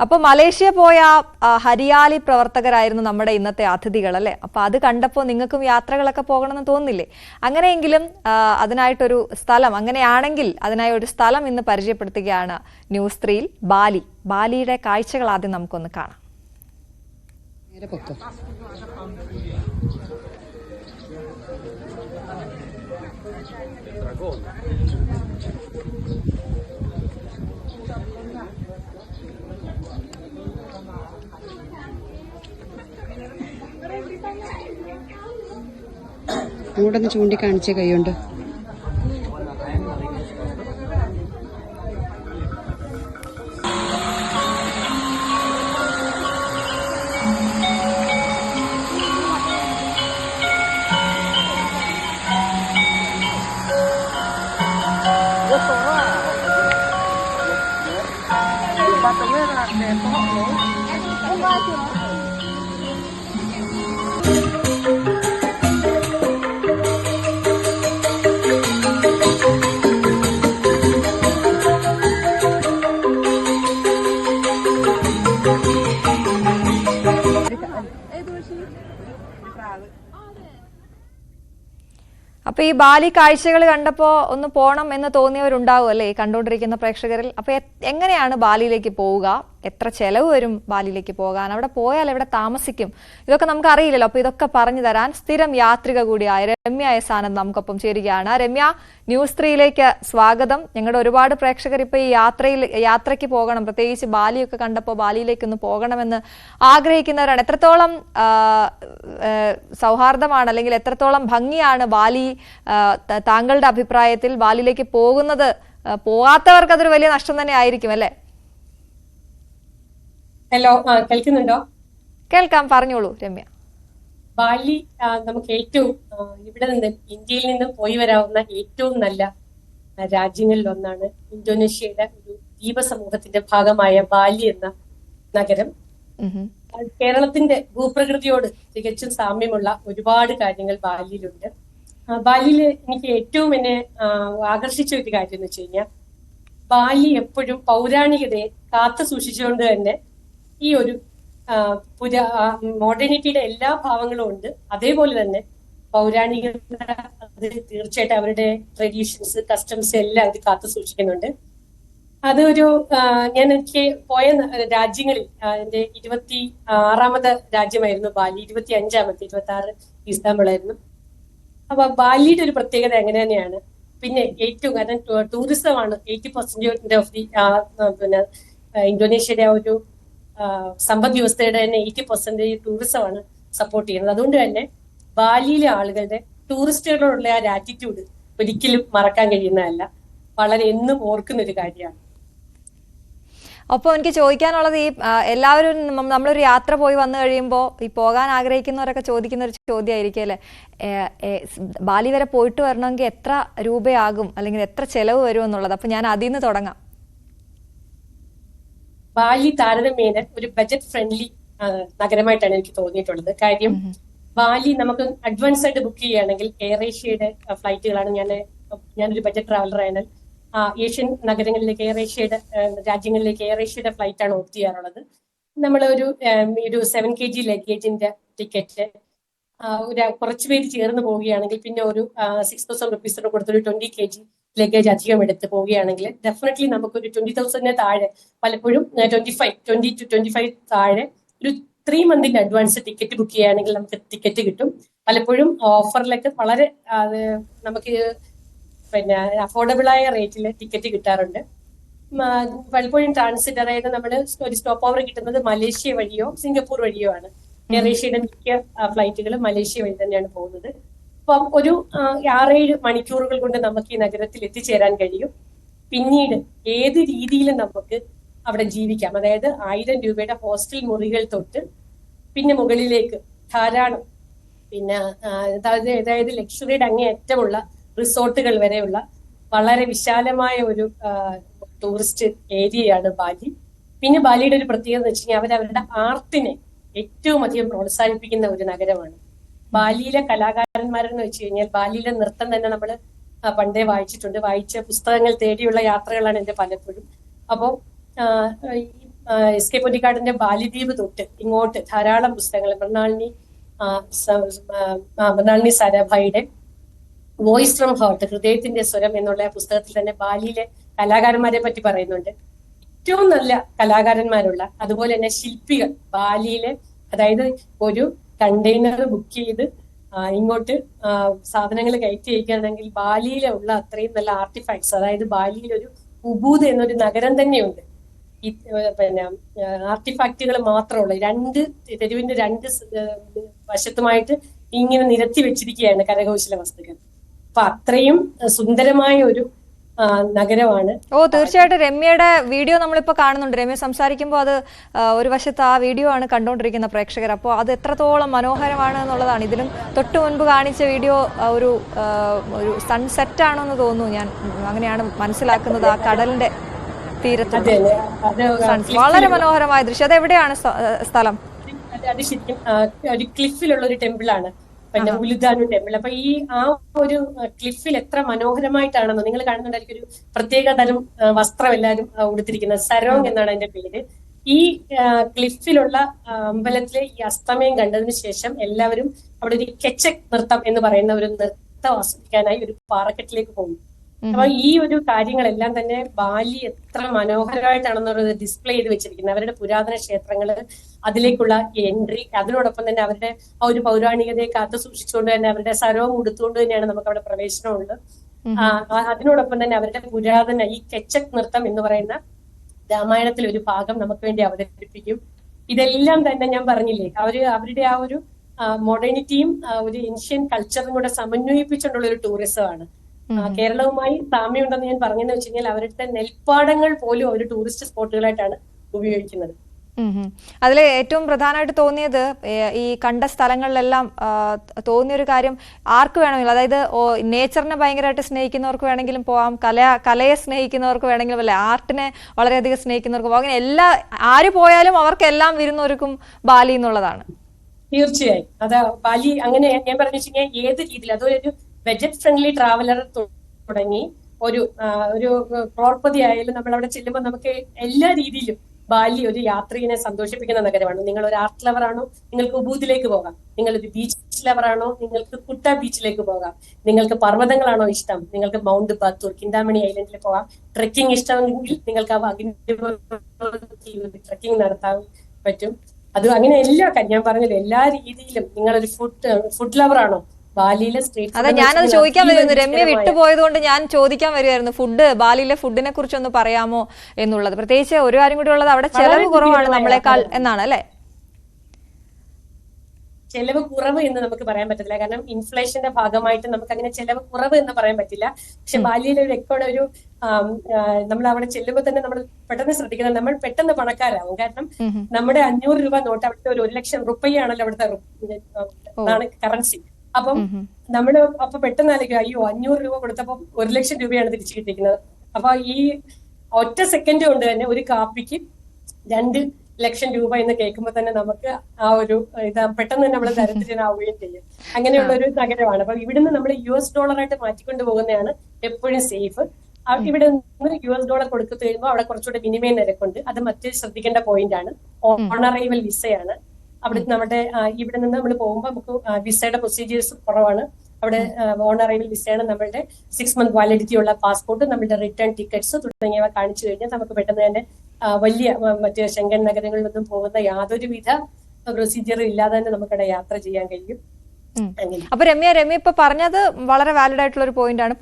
അപ്പൊ മലേഷ്യ പോയ ഹരിയാലി പ്രവർത്തകരായിരുന്നു നമ്മുടെ ഇന്നത്തെ അതിഥികൾ അല്ലെ. അപ്പൊ അത് കണ്ടപ്പോൾ നിങ്ങൾക്കും യാത്രകളൊക്കെ പോകണമെന്ന് തോന്നുന്നില്ലേ? അങ്ങനെയെങ്കിലും അതിനായിട്ടൊരു സ്ഥലം, അങ്ങനെയാണെങ്കിൽ അതിനായി ഒരു സ്ഥലം ഇന്ന് പരിചയപ്പെടുത്തുകയാണ് ന്യൂസ് 3-യിൽ. ബാലിയുടെ കാഴ്ചകൾ ആദ്യം നമുക്കൊന്ന് കാണാം. അങ്ങോട്ടൊന്ന് ചൂണ്ടിക്കാണിച്ച കൈയുണ്ട്. അപ്പൊ ഈ ബാലി കാഴ്ചകൾ കണ്ടപ്പോ ഒന്ന് പോണം എന്ന് തോന്നിയവരുണ്ടാവും അല്ലേ ഈ കണ്ടുകൊണ്ടിരിക്കുന്ന പ്രേക്ഷകരിൽ. അപ്പൊ എങ്ങനെയാണ് ബാലിയിലേക്ക് പോവുക? എത്ര ചെലവ് വരും ബാലിയിലേക്ക് പോകാൻ? അവിടെ പോയാൽ എവിടെ താമസിക്കും? ഇതൊക്കെ നമുക്ക് അറിയില്ലല്ലോ. അപ്പൊ ഇതൊക്കെ പറഞ്ഞു തരാൻ സ്ഥിരം യാത്രിക കൂടിയായ രമ്യ എസ് ആനന്ദ് നമുക്കൊപ്പം ചേരുകയാണ്. രമ്യ, ന്യൂസ് 3-യിലേക്ക് സ്വാഗതം. ഞങ്ങളുടെ ഒരുപാട് പ്രേക്ഷകർ ഇപ്പൊ ഈ യാത്രയ്ക്ക് പോകണം, പ്രത്യേകിച്ച് ബാലിയൊക്കെ കണ്ടപ്പോൾ ബാലിയിലേക്കൊന്ന് പോകണമെന്ന് ആഗ്രഹിക്കുന്നവരാണ്. എത്രത്തോളം സൗഹാർദ്ദമാണ് അല്ലെങ്കിൽ എത്രത്തോളം ഭംഗിയാണ് ബാലി താങ്കളുടെ അഭിപ്രായത്തിൽ? ബാലിയിലേക്ക് പോകുന്നത് പോകാത്തവർക്ക് അതൊരു വലിയ നഷ്ടം തന്നെ ആയിരിക്കും അല്ലെ? ഹലോ, കേൾക്കുന്നുണ്ടോ? കേൾക്കാം, പറഞ്ഞോളൂ രമ്യ. ബാലി നമുക്ക് ഏറ്റവും ഇവിടെ നിന്ന് ഇന്ത്യയിൽ നിന്ന് പോയി വരാവുന്ന ഏറ്റവും നല്ല രാജ്യങ്ങളിൽ ഒന്നാണ്. ഇന്തോനേഷ്യയുടെ ഒരു ദ്വീപ സമൂഹത്തിന്റെ ഭാഗമായ ബാലി എന്ന നഗരം. കേരളത്തിന്റെ ഭൂപ്രകൃതിയോട് തികച്ചും സാമ്യമുള്ള ഒരുപാട് കാര്യങ്ങൾ ബാലിയിലുണ്ട്. ബാലിയിൽ എനിക്ക് ഏറ്റവും എന്നെ ആകർഷിച്ച ഒരു കാര്യം എന്ന് വെച്ച് കഴിഞ്ഞാൽ, ബാലി എപ്പോഴും പൗരാണികതയെ കാത്തു സൂക്ഷിച്ചുകൊണ്ട് തന്നെ ഈ ഒരു മോഡേണിറ്റിയുടെ എല്ലാ ഭാവങ്ങളും ഉണ്ട്. അതേപോലെ തന്നെ പൗരാണികത അത് തീർച്ചയായിട്ടും അവരുടെ ട്രഡീഷൻസ്, കസ്റ്റംസ് എല്ലാം അവർ കാത്തു സൂക്ഷിക്കുന്നുണ്ട്. അതൊരു എനിക്ക് പോയ രാജ്യങ്ങളിൽ എന്റെ 26ാമത്തെ രാജ്യമായിരുന്നു ബാലി. 25ാമത്തെ 26 ഇസ്താംബുളായിരുന്നു. അപ്പൊ ബാലിയുടെ ഒരു പ്രത്യേകത എങ്ങനെ തന്നെയാണ്. പിന്നെ ഏറ്റവും കാരണം ടൂറിസമാണ് 80% ഓഫ് ദി പിന്നെ ഇന്തോനേഷ്യയുടെ ആ ഒരു സമ്പദ് വ്യവസ്ഥയുടെ തന്നെ 80% ടൂറിസമാണ് സപ്പോർട്ട് ചെയ്യുന്നത്. അതുകൊണ്ട് തന്നെ ബാലിയിലെ ആളുകളുടെ ടൂറിസ്റ്റുകളോടുള്ള ആ ഒരു ആറ്റിറ്റ്യൂഡ് ഒരിക്കലും മറക്കാൻ കഴിയുന്നതല്ല. വളരെ എന്നും ഓർക്കുന്ന ഒരു കാര്യമാണ്. അപ്പോൾ എനിക്ക് ചോദിക്കാനുള്ളത്, ഈ എല്ലാവരും നമ്മളൊരു യാത്ര പോയി വന്നു കഴിയുമ്പോൾ ഈ പോകാൻ ആഗ്രഹിക്കുന്നവരൊക്കെ ചോദിക്കുന്ന ഒരു ചോദ്യമായിരിക്കും അല്ലെ, ബാലി വരെ പോയിട്ട് വരണമെങ്കിൽ എത്ര രൂപയാകും അല്ലെങ്കിൽ എത്ര ചെലവ് വരും എന്നുള്ളത്. അപ്പൊ ഞാൻ അതിൽ നിന്ന് തുടങ്ങാം. ബാലി താരതമ്യേന ഒരു ബജറ്റ് ഫ്രണ്ട്ലി നഗരമായിട്ടാണ് എനിക്ക് തോന്നിയിട്ടുള്ളത്. കാര്യം ബാലി നമുക്ക് അഡ്വാൻസ് ആയിട്ട് ബുക്ക് ചെയ്യുകയാണെങ്കിൽ എയർ ഏഷ്യയുടെ ഫ്ലൈറ്റുകളാണ്. ഞാനൊരു ബജറ്റ് ട്രാവലറാണ്. ഏഷ്യൻ നഗരങ്ങളിലേക്ക് രാജ്യങ്ങളിലേക്ക് എയർ ഏഷ്യയുടെ ഫ്ലൈറ്റ് ആണ് ഓപ്റ്റ് ചെയ്യാറുള്ളത്. നമ്മൾ ഒരു 7 kg ലഗേജിന്റെ ടിക്കറ്റ് കുറച്ച് പേര് ചേർന്ന് പോവുകയാണെങ്കിൽ പിന്നെ ഒരു 6,000 റുപ്പീസ് കൊടുത്തൊരു 20 kg ലഗേജ് അധികം എടുത്ത് പോവുകയാണെങ്കിൽ ഡെഫിനറ്റ്ലി നമുക്കൊരു 20,000 താഴെ, പലപ്പോഴും 20 to 25 താഴെ ഒരു 3 months അഡ്വാൻസ് ടിക്കറ്റ് ബുക്ക് ചെയ്യുകയാണെങ്കിൽ നമുക്ക് ടിക്കറ്റ് കിട്ടും. പലപ്പോഴും ഓഫറിലൊക്കെ വളരെ നമുക്ക് പിന്നെ അഫോർഡബിൾ ആയ റേറ്റിൽ ടിക്കറ്റ് കിട്ടാറുണ്ട്. പലപ്പോഴും ട്രാൻസിറ്റ്, അതായത് നമ്മൾ ഒരു സ്റ്റോപ്പ് ഓവർ കിട്ടുന്നത് മലേഷ്യ വഴിയോ സിംഗപ്പൂർ വഴിയോ ആണ്. എയർ ഏഷ്യയുടെ മിക്ക ഫ്ലൈറ്റുകൾ മലേഷ്യ വഴി തന്നെയാണ് പോകുന്നത്. അപ്പം ഒരു 6-7 മണിക്കൂറുകൾ കൊണ്ട് നമുക്ക് ഈ നഗരത്തിൽ എത്തിച്ചേരാൻ കഴിയും. പിന്നീട് ഏത് രീതിയിലും നമുക്ക് അവിടെ ജീവിക്കാം. അതായത് 1000 രൂപയുടെ ഹോസ്റ്റൽ മുറികൾ തൊട്ട് പിന്നെ മുകളിലേക്ക് ധാരാളം പിന്നെ അതായത് ലക്ഷറിയുടെ അങ്ങേയറ്റമുള്ള റിസോർട്ടുകൾ വരെയുള്ള വളരെ വിശാലമായ ഒരു ടൂറിസ്റ്റ് ഏരിയയാണ് ബാലി. പിന്നെ ബാലിയുടെ ഒരു പ്രത്യേകത എന്ന് വെച്ച് കഴിഞ്ഞാൽ അവരവരുടെ ആർട്ടിനെ ഏറ്റവും അധികം പ്രോത്സാഹിപ്പിക്കുന്ന ഒരു നഗരമാണ്. ബാലിയിലെ കലാകാരന്മാരെന്ന് വെച്ച് കഴിഞ്ഞാൽ ബാലിയിലെ നൃത്തം തന്നെ നമ്മൾ പണ്ടേ വായിച്ചിട്ടുണ്ട്. വായിച്ച പുസ്തകങ്ങൾ തേടിയുള്ള യാത്രകളാണ് എന്റെ പലപ്പോഴും. അപ്പോൾ എസ് കെ പൊന്നിക്കാടിന്റെ ബാല്യദ്വീപ് തൊട്ട് ഇങ്ങോട്ട് ധാരാളം പുസ്തകങ്ങൾ മൃണാളിനി സാരാഭായിയുടെ വോയിസ് ഫ്രം ഹാർട്ട്, ഹൃദയത്തിന്റെ സ്വരം എന്നുള്ള പുസ്തകത്തിൽ തന്നെ ബാലിയിലെ കലാകാരന്മാരെ പറ്റി പറയുന്നുണ്ട്. ഏറ്റവും നല്ല കലാകാരന്മാരുള്ള, അതുപോലെ തന്നെ ശില്പികൾ ബാലിയിലെ, അതായത് ഒരു കണ്ടെയ്നർ ബുക്ക് ചെയ്ത് ഇങ്ങോട്ട് സാധനങ്ങൾ കയറ്റി അയക്കുകയാണെങ്കിൽ ബാലിയിലെ ഉള്ള അത്രയും നല്ല ആർട്ടിഫാക്ട്സ്, അതായത് ബാലിയിൽ ഒരു ഉബൂദ് എന്നൊരു നഗരം തന്നെയുണ്ട്. ഈ പിന്നെ ആർട്ടിഫാക്റ്റുകൾ മാത്രമുള്ള തെരുവിന്റെ രണ്ട് വശത്തുമായിട്ട് ഇങ്ങനെ നിരത്തി വെച്ചിരിക്കുകയാണ് കരകൗശല വസ്തുക്കൾ. അപ്പൊ അത്രയും സുന്ദരമായ ഒരു നഗരമാണ്. തീർച്ചയായിട്ടും രമ്യയുടെ വീഡിയോ നമ്മളിപ്പോ കാണുന്നുണ്ട്. രമ്യ സംസാരിക്കുമ്പോൾ അത് ഒരു വശത്ത് ആ വീഡിയോ ആണ് കണ്ടുകൊണ്ടിരിക്കുന്ന പ്രേക്ഷകർ. അപ്പോൾ അത് എത്രത്തോളം മനോഹരമാണ് എന്നുള്ളതാണ്. ഇതിലും തൊട്ടു മുൻപ് കാണിച്ച വീഡിയോ ഒരു സൺസെറ്റ് ആണെന്ന് തോന്നുന്നു, ഞാൻ അങ്ങനെയാണ് മനസ്സിലാക്കുന്നത്. ആ കടലിന്റെ തീരത്ത് വളരെ മനോഹരമായ ദൃശ്യം. അത് എവിടെയാണ് സ്ഥലം? അത് ശരിക്കും ഒരു ക്ലിഫിലുള്ള ഒരു ടെമ്പിളാണ്, പിന്നെ ഉലുദാനു ടെമ്പിൾ. അപ്പൊ ആ ഒരു ക്ലിഫിൽ എത്ര മനോഹരമായിട്ടാണെന്നോ നിങ്ങൾ കാണുന്നുണ്ടായിരിക്കും. ഒരു പ്രത്യേക തരം വസ്ത്രം എല്ലാവരും ഉടുത്തിരിക്കുന്നത്, സരോങ് എന്നാണ് അതിന്റെ പേര്. ഈ ക്ലിഫിലുള്ള അമ്പലത്തിലെ ഈ അസ്തമയം കണ്ടതിന് ശേഷം എല്ലാവരും അവിടെ ഒരു കെച്ചക് നൃത്തം എന്ന് പറയുന്ന ഒരു നൃത്തം ആസ്വദിക്കാനായി ഒരു പാറക്കെട്ടിലേക്ക് പോകും. അപ്പൊ ഈ ഒരു കാര്യങ്ങളെല്ലാം തന്നെ ബാലി എത്ര മനോഹരമായിട്ടാണെന്നുള്ളത് ഡിസ്പ്ലേ ചെയ്ത് വെച്ചിരിക്കുന്നത്. അവരുടെ പുരാതന ക്ഷേത്രങ്ങള്, അതിലേക്കുള്ള എൻട്രി, അതിനോടൊപ്പം തന്നെ അവരുടെ ആ ഒരു പൗരാണികതയെ കാത്തു സൂക്ഷിച്ചുകൊണ്ട് തന്നെ അവരുടെ സരവും ഉടുത്തുകൊണ്ട് തന്നെയാണ് നമുക്ക് അവിടെ പ്രവേശനമുള്ളത്. അതിനോടൊപ്പം തന്നെ അവരുടെ പുരാതന ഈ കെച്ചക് നൃത്തം എന്ന് പറയുന്ന രാമായണത്തിലെ ഒരു ഭാഗം നമുക്ക് വേണ്ടി അവതരിപ്പിക്കും. ഇതെല്ലാം തന്നെ ഞാൻ പറഞ്ഞില്ലേ, അവരുടെ ആ ഒരു മോഡേണിറ്റിയും ഒരു ഏൻഷ്യൻ കൾച്ചറും കൂടെ സമന്വയിപ്പിച്ചുകൊണ്ടുള്ള ഒരു ടൂറിസമാണ്. കേരളവുമായി സാമ്യമുണ്ടെന്ന് ഞാൻ പറഞ്ഞെന്ന് വെച്ച് കഴിഞ്ഞാൽ അവരുടെ നെൽപ്പാടങ്ങൾ പോലും ഒരു ടൂറിസ്റ്റ് സ്പോട്ടുകളായിട്ടാണ് ഉപയോഗിക്കുന്നത്. അതിൽ ഏറ്റവും പ്രധാനമായിട്ട് തോന്നിയത് ഈ കണ്ട സ്ഥലങ്ങളിലെല്ലാം തോന്നിയൊരു കാര്യം, ആർക്ക് വേണമെങ്കിലും, അതായത് നേച്ചറിനെ ഭയങ്കരമായിട്ട് സ്നേഹിക്കുന്നവർക്ക് വേണമെങ്കിലും പോവാം, കലയെ സ്നേഹിക്കുന്നവർക്ക് വേണമെങ്കിലും അല്ലെ, ആർട്ടിനെ വളരെയധികം സ്നേഹിക്കുന്നവർക്ക് പോകാം. അങ്ങനെ ആര് പോയാലും അവർക്കെല്ലാം വിരുന്നൊരുക്കും ബാലി എന്നുള്ളതാണ്. തീർച്ചയായും അത് ബാലി അങ്ങനെ ഞാൻ പറഞ്ഞു വെച്ച് കഴിഞ്ഞാൽ ഏത് രീതിയിൽ അതൊരു ബജറ്റ് ഫ്രണ്ട്ലി ട്രാവലർ തുടങ്ങി ഒരു ക്രോർപതി ആയാലും നമ്മൾ അവിടെ ചെല്ലുമ്പോൾ നമുക്ക് എല്ലാ രീതിയിലും ബാലി ഒരു യാത്രികനെ സന്തോഷിപ്പിക്കുന്ന നഗരമാണ്. നിങ്ങൾ ഒരു ആർട്ട് ലവർ ആണോ, നിങ്ങൾക്ക് ഉബൂദിലേക്ക് പോകാം. നിങ്ങളൊരു ബീച്ച് ലവർ ആണോ, നിങ്ങൾക്ക് കുട്ട ബീച്ചിലേക്ക് പോകാം. നിങ്ങൾക്ക് പർവ്വതങ്ങളാണോ ഇഷ്ടം, നിങ്ങൾക്ക് മൗണ്ട് ബാത്തൂർ, കിന്താമണി ഐലൻഡിൽ പോകാം. ട്രെക്കിംഗ് ഇഷ്ടമെങ്കിൽ നിങ്ങൾക്ക് ട്രെക്കിംഗ് നടത്താൻ പറ്റും. അത് അങ്ങനെ എല്ലാ ഞാൻ പറഞ്ഞല്ലോ, എല്ലാ രീതിയിലും നിങ്ങളൊരു ഫുഡ് ലവർ ആണോ, ബാലിയിലെ സ്ട്രീറ്റ് അതെ, ഞാനത് ചോദിക്കാൻ വരുമായിരുന്നു. രമ്യ വിട്ടുപോയത് കൊണ്ട് ഞാൻ ചോദിക്കാൻ വരുമായിരുന്നു, ബാലിയിലെ ഫുഡിനെ കുറിച്ചൊന്ന് പറയാമോ എന്നുള്ളത്. പ്രത്യേകിച്ച് ഒരു കാര്യം കൂടി ഉള്ളത്, അവിടെ ചെലവ് കുറവാണ് നമ്മളെക്കാൾ എന്നാണ് അല്ലെ? ചെലവ് കുറവ് എന്ന് നമുക്ക് പറയാൻ പറ്റത്തില്ല, കാരണം ഇൻഫ്ലേഷന്റെ ഭാഗമായിട്ട് നമുക്ക് അങ്ങനെ ചെലവ് കുറവ് എന്ന് പറയാൻ പറ്റില്ല. പക്ഷെ ബാലിയിലെ ഒരു നമ്മൾ അവിടെ ചെല്ലുമ്പോൾ തന്നെ നമ്മൾ പെട്ടെന്ന് ശ്രദ്ധിക്കണം, നമ്മൾ പെട്ടെന്ന് പണക്കാരാകും. കാരണം നമ്മുടെ 500 രൂപ നോട്ട് അവിടുത്തെ ഒരു 1 ലക്ഷം റുപ്പയാണല്ലോ അവിടുത്തെ കറൻസി. അപ്പം നമ്മള് അപ്പൊ പെട്ടെന്ന് ആലോചിക്കും, അയ്യോ 500 രൂപ കൊടുത്തപ്പോ 1 ലക്ഷം രൂപയാണ് തിരിച്ചു കിട്ടിയിരിക്കുന്നത്. അപ്പൊ ഈ ഒറ്റ സെക്കൻഡ് കൊണ്ട് തന്നെ ഒരു കാപ്പിക്ക് 2 ലക്ഷം രൂപ എന്ന് കേൾക്കുമ്പോൾ തന്നെ നമുക്ക് ആ ഒരു പെട്ടെന്ന് തന്നെ നമ്മൾ ദരിദ്രനാവുകയും ചെയ്യും. അങ്ങനെയുള്ള ഒരു നഗരമാണ്. അപ്പൊ ഇവിടുന്ന് നമ്മൾ US ഡോളറായിട്ട് മാറ്റിക്കൊണ്ട് പോകുന്നതാണ് എപ്പോഴും സേഫ്. ഇവിടെ നിന്ന് $US കൊടുത്തു കഴിയുമ്പോൾ അവിടെ കുറച്ചുകൂടെ വിനിമയ നിരക്കുണ്ട്. അത് മറ്റൊരു ശ്രദ്ധിക്കേണ്ട പോയിന്റ് ആണ്. ഓൺ അറൈവൽ വിസയാണ്. അവിടെ ഇവിടെ നിന്ന് നമ്മൾ പോകുമ്പോൾ നമുക്ക് വിസയുടെ പ്രൊസീജിയേഴ്സ് കുറവാണ്. അവിടെ ഓൺ അറൈവൽ വിസയാണ്. നമ്മളുടെ 6 month വാലിഡിറ്റി ഉള്ള പാസ്പോർട്ട്, നമ്മളുടെ റിട്ടേൺ ടിക്കറ്റ്സ് തുടങ്ങിയവ കാണിച്ചു കഴിഞ്ഞാൽ നമുക്ക് പെട്ടെന്ന് തന്നെ വലിയ മറ്റ് ശെങ്കൻ നഗരങ്ങളിലൊന്നും പോകുന്ന യാതൊരുവിധ പ്രൊസീജിയറും ഇല്ലാതെ തന്നെ നമുക്കവിടെ യാത്ര ചെയ്യാൻ കഴിയും. അപ്പൊ രമ്യ ഇപ്പൊ പറഞ്ഞത് വളരെ വാലിഡ് ആയിട്ടുള്ള ഒരു പോയിന്റ് ആണ്.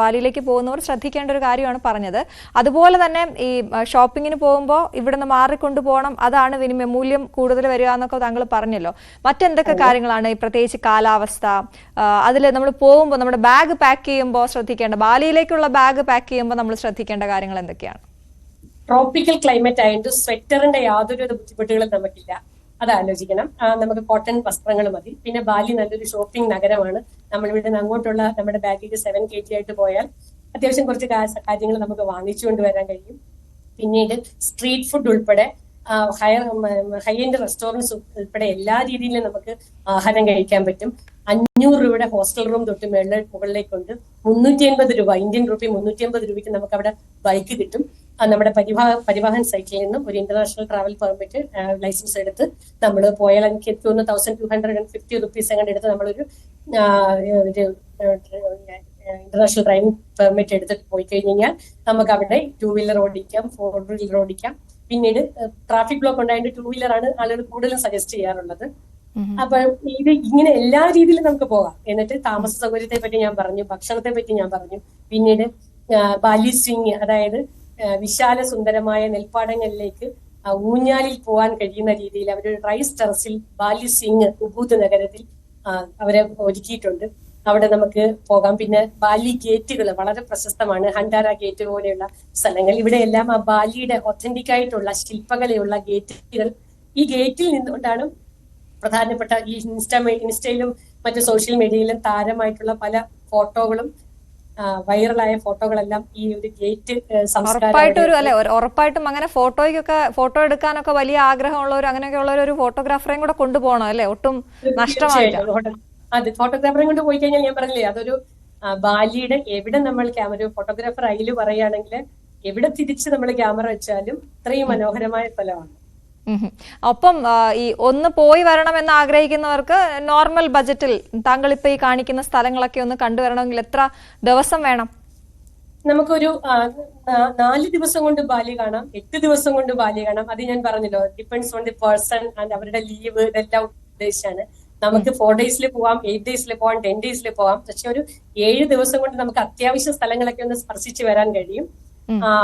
ബാലിയിലേക്ക് പോകുന്നവർ ശ്രദ്ധിക്കേണ്ട ഒരു കാര്യമാണ് പറഞ്ഞത്. അതുപോലെ തന്നെ ഈ ഷോപ്പിങ്ങിന് പോകുമ്പോൾ ഇവിടുന്ന് മാറിക്കൊണ്ടു പോകണം, അതാണ് വിനിമയ മൂല്യം കൂടുതൽ വരിക എന്നൊക്കെ താങ്കൾ പറഞ്ഞല്ലോ. മറ്റെന്തൊക്കെ കാര്യങ്ങളാണ് ഈ പ്രത്യേകിച്ച് കാലാവസ്ഥ, അതിൽ നമ്മൾ പോകുമ്പോൾ നമ്മുടെ ബാഗ് പാക്ക് ചെയ്യുമ്പോൾ ശ്രദ്ധിക്കേണ്ട, ബാലിയിലേക്കുള്ള ബാഗ് പാക്ക് ചെയ്യുമ്പോൾ നമ്മൾ ശ്രദ്ധിക്കേണ്ട കാര്യങ്ങൾ എന്തൊക്കെയാണ്? ട്രോപ്പിക്കൽ ക്ലൈമറ്റ് ആയതുകൊണ്ട് സ്വെറ്ററിന്റെ യാതൊരു ബുദ്ധിമുട്ടുകളും നമുക്കില്ല, അത് ആലോചിക്കണം. നമുക്ക് കോട്ടൺ വസ്ത്രങ്ങൾ മതി. പിന്നെ ബാലി നല്ലൊരു ഷോപ്പിംഗ് നഗരമാണ്. നമ്മൾ ഇവിടെ നിന്ന് അങ്ങോട്ടുള്ള നമ്മുടെ ബാഗേജ് 7 kg ആയിട്ട് പോയാൽ അത്യാവശ്യം കുറച്ച് കാര്യങ്ങൾ നമുക്ക് വാങ്ങിച്ചുകൊണ്ട് വരാൻ കഴിയും. പിന്നീട് സ്ട്രീറ്റ് ഫുഡ് ഉൾപ്പെടെ ഹൈ എൻഡ് റെസ്റ്റോറൻറ്റ്സ് ഉൾപ്പെടെ എല്ലാ രീതിയിലും നമുക്ക് ആഹാരം കഴിക്കാൻ പറ്റും. 500 രൂപയുടെ ഹോസ്റ്റൽ റൂം തൊട്ട് മുകളിലേക്കുണ്ട്. 350 രൂപ ഇന്ത്യൻ റുപ്പി 350 രൂപയ്ക്ക് നമുക്ക് അവിടെ ബൈക്ക് കിട്ടും. നമ്മുടെ പരിവാഹൻ സൈറ്റിൽ നിന്നും ഒരു ഇന്റർനാഷണൽ ട്രാവൽ പെർമിറ്റ് ലൈസൻസ് എടുത്ത് നമ്മൾ പോയാൽ എനിക്ക് തോന്നുന്നു 1250 റുപ്പീസ് അങ്ങനെ എടുത്ത് നമ്മളൊരു ഇന്റർനാഷണൽ ഡ്രൈവിംഗ് പെർമിറ്റ് എടുത്തിട്ട് പോയി കഴിഞ്ഞാൽ നമുക്ക് അവിടെ 2 വീലർ ഓടിക്കാം, 4 വീലർ ഓടിക്കാം. പിന്നീട് ട്രാഫിക് ബ്ലോക്ക് ഉണ്ടായിട്ട് 2 വീലറാണ് ആളുകൾ കൂടുതലും സജസ്റ്റ് ചെയ്യാറുള്ളത്. അപ്പൊ ഇത് ഇങ്ങനെ എല്ലാ രീതിയിലും നമുക്ക് പോകാം. എന്നിട്ട് താമസ സൗകര്യത്തെ പറ്റി ഞാൻ പറഞ്ഞു, ഭക്ഷണത്തെ പറ്റി ഞാൻ പറഞ്ഞു. പിന്നീട് ബാലി സ്വിങ്, അതായത് വിശാല സുന്ദരമായ നെൽപ്പാടങ്ങളിലേക്ക് ഊഞ്ഞാലിൽ പോകാൻ കഴിയുന്ന രീതിയിൽ അവരൊരു റൈസ് ടെറസിൽ ബാലി സ്വിങ് ഉബൂദ് നഗരത്തിൽ അവരെ ഒരുക്കിയിട്ടുണ്ട്. അവിടെ നമുക്ക് പോകാം. പിന്നെ ബാലി ഗേറ്റുകൾ വളരെ പ്രശസ്തമാണ്, ഹണ്ടാര ഗേറ്റ് പോലെയുള്ള സ്ഥലങ്ങൾ. ഇവിടെയെല്ലാം ആ ബാലിയുടെ ഒത്തന്റിക് ആയിട്ടുള്ള ശില്പകലയുള്ള ഗേറ്റുകൾ, ഈ ഗേറ്റിൽ നിന്നുകൊണ്ടാണ് പ്രധാനപ്പെട്ട ഈ ഇൻസ്റ്റയിലും മറ്റു സോഷ്യൽ മീഡിയയിലും താരമായിട്ടുള്ള പല ഫോട്ടോകളും വൈറലായ ഫോട്ടോകളെല്ലാം ഈ ഒരു ഗേറ്റ് ഉറപ്പായിട്ടും അങ്ങനെ ഫോട്ടോ എടുക്കാനൊക്കെ വലിയ ആഗ്രഹമുള്ളവർ അങ്ങനെയൊക്കെ ഉള്ളവർ ഒരു ഫോട്ടോഗ്രാഫറെയും കൂടെ കൊണ്ടുപോകണം അല്ലെ, ഒട്ടും നഷ്ടമായില്ല. അതെ, ഫോട്ടോഗ്രാഫറെ കൊണ്ട് പോയി കഴിഞ്ഞാൽ ഞാൻ പറഞ്ഞില്ലേ, അതൊരു ബാലിയുടെ എവിടെ നമ്മൾ ഒരു ഫോട്ടോഗ്രാഫർ അതിൽ പറയുകയാണെങ്കിൽ എവിടെ തിരിച്ച് നമ്മൾ ക്യാമറ വെച്ചാലും ഇത്രയും മനോഹരമായ സ്ഥലമാണ്. ഒപ്പം ഈ ഒന്ന് പോയി വരണമെന്ന് ആഗ്രഹിക്കുന്നവർക്ക് നോർമൽ ബജറ്റിൽ താങ്കൾ ഇപ്പൊ ഈ കാണിക്കുന്ന സ്ഥലങ്ങളൊക്കെ ഒന്ന് കണ്ടുവരണമെങ്കിൽ എത്ര ദിവസം വേണം? നമുക്കൊരു 4 ദിവസം കൊണ്ട് ബാലി കാണാം, 8 ദിവസം കൊണ്ട് ബാലി കാണാം. അത് ഞാൻ പറഞ്ഞല്ലോ, depends on the person and അവരുടെ ലീവ്, ഇതെല്ലാം ഉദ്ദേശിച്ചാണ്. നമുക്ക് 4 ഡേയ്സിൽ പോവാം, 8 ഡേയ്സിൽ പോവാം, 10 ഡേയ്സിൽ പോവാം. പക്ഷെ ഒരു 7 ദിവസം കൊണ്ട് നമുക്ക് അത്യാവശ്യ സ്ഥലങ്ങളൊക്കെ ഒന്ന് സ്പർശിച്ച് വരാൻ കഴിയും.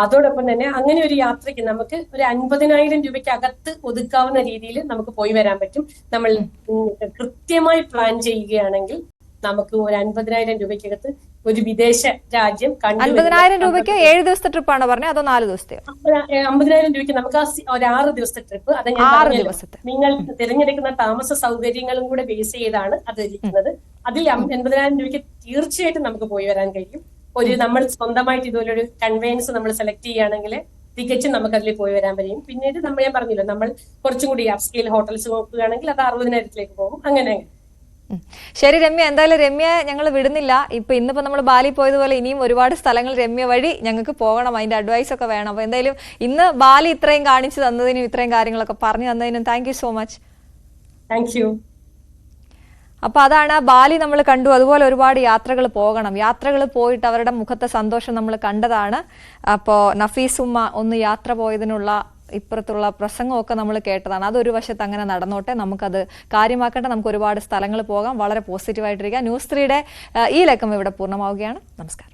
അതോടൊപ്പം തന്നെ അങ്ങനെ ഒരു യാത്രയ്ക്ക് നമുക്ക് ഒരു 50,000 രൂപയ്ക്ക് അകത്ത് ഒതുക്കാവുന്ന രീതിയിൽ നമുക്ക് പോയി വരാൻ പറ്റും. നമ്മൾ കൃത്യമായി പ്ലാൻ ചെയ്യുകയാണെങ്കിൽ നമുക്ക് ഒരു 50,000 രൂപയ്ക്കകത്ത് ഒരു വിദേശ രാജ്യം 50,000 രൂപയ്ക്ക് 7 ദിവസത്തെ ട്രിപ്പാണ് പറഞ്ഞത്, അതോ 4 ദിവസത്തെ? 50,000 രൂപയ്ക്ക് നമുക്ക് ഒരു 6 ദിവസത്തെ ട്രിപ്പ്. അത് ഞാൻ നിങ്ങൾ തിരഞ്ഞെടുക്കുന്ന താമസ സൗകര്യങ്ങളും കൂടെ ബേസ് ചെയ്താണ് അത് ഇരിക്കുന്നത്. അതിൽ 80,000 രൂപയ്ക്ക് തീർച്ചയായിട്ടും നമുക്ക് പോയി വരാൻ കഴിയും. നമ്മൾ സ്വന്തമായിട്ട് ഇതുപോലെ ഒരു കൺവെയൻസ് നമ്മൾ സെലക്ട് ചെയ്യുകയാണെങ്കിൽ തികച്ചും നമുക്ക് അതിൽ പോയി വരാൻ കഴിയും. പിന്നീട് ഞാൻ പറഞ്ഞില്ല, നമ്മൾ കുറച്ചും കൂടി അപ്സ്കെയിൽ ഹോട്ടൽസ് നോക്കുകയാണെങ്കിൽ അത് 60,000 പോകും. അങ്ങനെ. ശരി രമ്യ, എന്തായാലും രമ്യ ഞങ്ങൾ വിടുന്നില്ല. ഇന്നിപ്പോ നമ്മൾ ബാലി പോയതുപോലെ ഇനിയും ഒരുപാട് സ്ഥലങ്ങൾ രമ്യ വഴി ഞങ്ങൾക്ക് പോകണം, അതിന്റെ അഡ്വൈസ് ഒക്കെ വേണം. അപ്പൊ എന്തായാലും ഇന്ന് ബാലി ഇത്രയും കാണിച്ചു തന്നതിനും ഇത്രയും കാര്യങ്ങളൊക്കെ പറഞ്ഞു തന്നതിനും thank you so much. Thank you. അപ്പൊ അതാണ് ബാലി നമ്മൾ കണ്ടു. അതുപോലെ ഒരുപാട് യാത്രകൾ പോകണം. യാത്രകൾ പോയിട്ട് അവരുടെ മുഖത്തെ സന്തോഷം നമ്മൾ കണ്ടതാണ്. അപ്പോൾ നഫീസ് ഉമ്മ ഒന്ന് യാത്ര പോയതിനുള്ള ഇപ്പുറത്തുള്ള പ്രസംഗമൊക്കെ നമ്മൾ കേട്ടതാണ്. അതൊരു വശത്ത് അങ്ങനെ നടന്നോട്ടെ, നമുക്കത് കാര്യമാക്കേണ്ട. നമുക്ക് ഒരുപാട് സ്ഥലങ്ങൾ പോകാം, വളരെ പോസിറ്റീവായിട്ടിരിക്കാം. ന്യൂസ് 3യുടെ ഈ ലക്കം ഇവിടെ പൂർണ്ണമാവുകയാണ്. നമസ്കാരം.